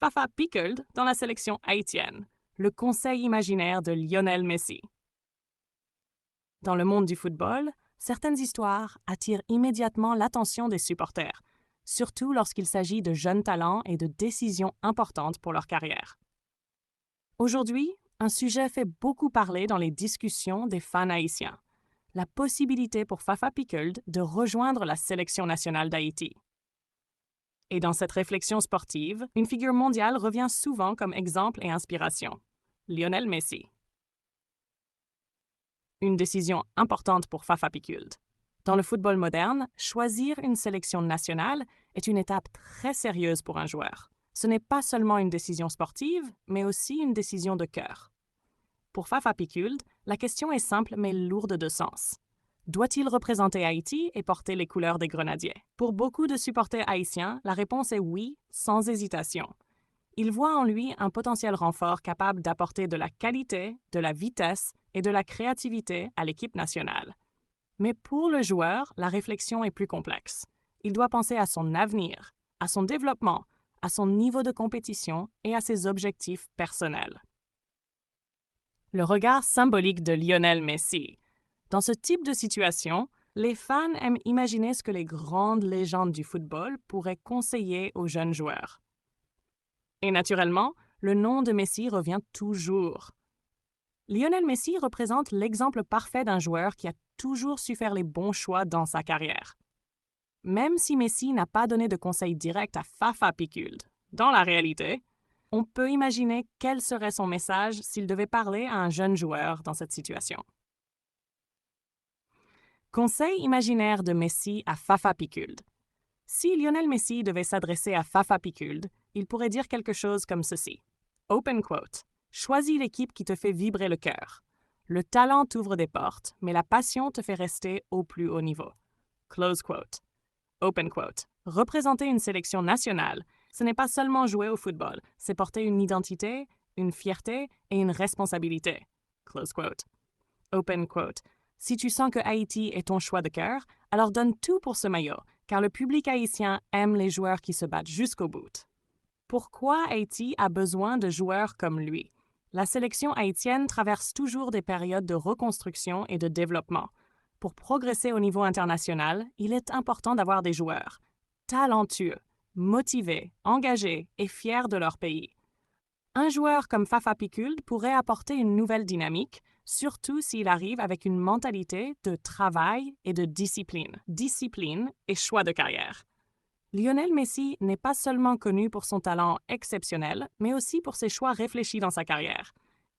Fafa Pickard dans la sélection haïtienne, le conseil imaginaire de Lionel Messi. Dans le monde du football, certaines histoires attirent immédiatement l'attention des supporters, surtout lorsqu'il s'agit de jeunes talents et de décisions importantes pour leur carrière. Aujourd'hui, un sujet fait beaucoup parler dans les discussions des fans haïtiens, la possibilité pour Fafa Pickard de rejoindre la sélection nationale d'Haïti. Et dans cette réflexion sportive, une figure mondiale revient souvent comme exemple et inspiration, Lionel Messi. Une décision importante pour Fafa Pickard. Dans le football moderne, choisir une sélection nationale est une étape très sérieuse pour un joueur. Ce n'est pas seulement une décision sportive, mais aussi une décision de cœur. Pour Fafa Pickard, la question est simple mais lourde de sens. Doit-il représenter Haïti et porter les couleurs des Grenadiers? Pour beaucoup de supporters haïtiens, la réponse est oui, sans hésitation. Ils voient en lui un potentiel renfort capable d'apporter de la qualité, de la vitesse et de la créativité à l'équipe nationale. Mais pour le joueur, la réflexion est plus complexe. Il doit penser à son avenir, à son développement, à son niveau de compétition et à ses objectifs personnels. Le regard symbolique de Lionel Messi. Dans ce type de situation, les fans aiment imaginer ce que les grandes légendes du football pourraient conseiller aux jeunes joueurs. Et naturellement, le nom de Messi revient toujours. Lionel Messi représente l'exemple parfait d'un joueur qui a toujours su faire les bons choix dans sa carrière. Même si Messi n'a pas donné de conseils directs à Fafa Pickard, dans la réalité, on peut imaginer quel serait son message s'il devait parler à un jeune joueur dans cette situation. Conseil imaginaire de Messi à Fafa Pickard. Si Lionel Messi devait s'adresser à Fafa Pickard, il pourrait dire quelque chose comme ceci. Open quote. Choisis l'équipe qui te fait vibrer le cœur. Le talent t'ouvre des portes, mais la passion te fait rester au plus haut niveau. Close quote. Open quote. Représenter une sélection nationale, ce n'est pas seulement jouer au football, c'est porter une identité, une fierté et une responsabilité. Close quote. Open quote. Si tu sens que Haïti est ton choix de cœur, alors donne tout pour ce maillot, car le public haïtien aime les joueurs qui se battent jusqu'au bout. Pourquoi Haïti a besoin de joueurs comme lui? La sélection haïtienne traverse toujours des périodes de reconstruction et de développement. Pour progresser au niveau international, il est important d'avoir des joueurs talentueux, motivés, engagés et fiers de leur pays. Un joueur comme Fafa Pickard pourrait apporter une nouvelle dynamique, surtout s'il arrive avec une mentalité de travail et de discipline. Discipline et choix de carrière. Lionel Messi n'est pas seulement connu pour son talent exceptionnel, mais aussi pour ses choix réfléchis dans sa carrière.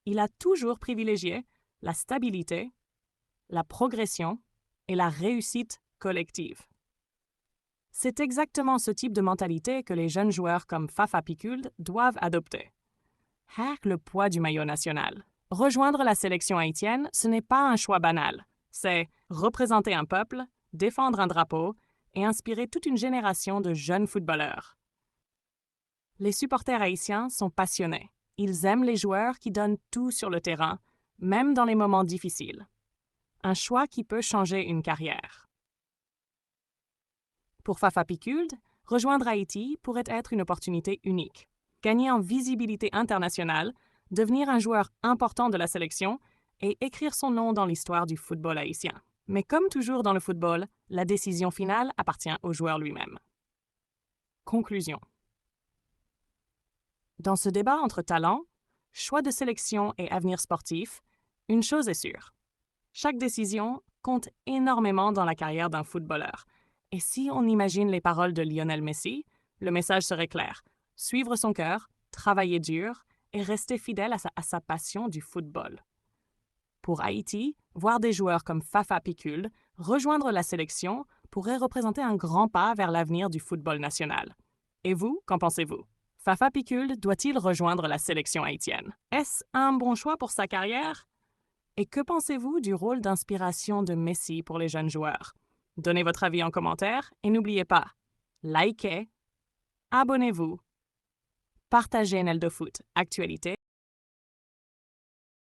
Il a toujours privilégié la stabilité, la progression et la réussite collective. C'est exactement ce type de mentalité que les jeunes joueurs comme Fafa Pickard doivent adopter. Hack le poids du maillot national. Rejoindre la sélection haïtienne, ce n'est pas un choix banal. C'est représenter un peuple, défendre un drapeau et inspirer toute une génération de jeunes footballeurs. Les supporters haïtiens sont passionnés. Ils aiment les joueurs qui donnent tout sur le terrain, même dans les moments difficiles. Un choix qui peut changer une carrière. Pour Fafa Pickard, rejoindre Haïti pourrait être une opportunité unique. Gagner en visibilité internationale, devenir un joueur important de la sélection et écrire son nom dans l'histoire du football haïtien. Mais comme toujours dans le football, la décision finale appartient au joueur lui-même. Conclusion. Dans ce débat entre talent, choix de sélection et avenir sportif, une chose est sûre. Chaque décision compte énormément dans la carrière d'un footballeur. Et si on imagine les paroles de Lionel Messi, le message serait clair. Suivre son cœur, travailler dur et rester fidèle à sa passion du football. Pour Haïti, voir des joueurs comme Fafa Pickard rejoindre la sélection pourrait représenter un grand pas vers l'avenir du football national. Et vous, qu'en pensez-vous? Fafa Pickard doit-il rejoindre la sélection haïtienne? Est-ce un bon choix pour sa carrière? Et que pensez-vous du rôle d'inspiration de Messi pour les jeunes joueurs? Donnez votre avis en commentaire et n'oubliez pas, likez, abonnez-vous, partagez Neldo Foot, actualité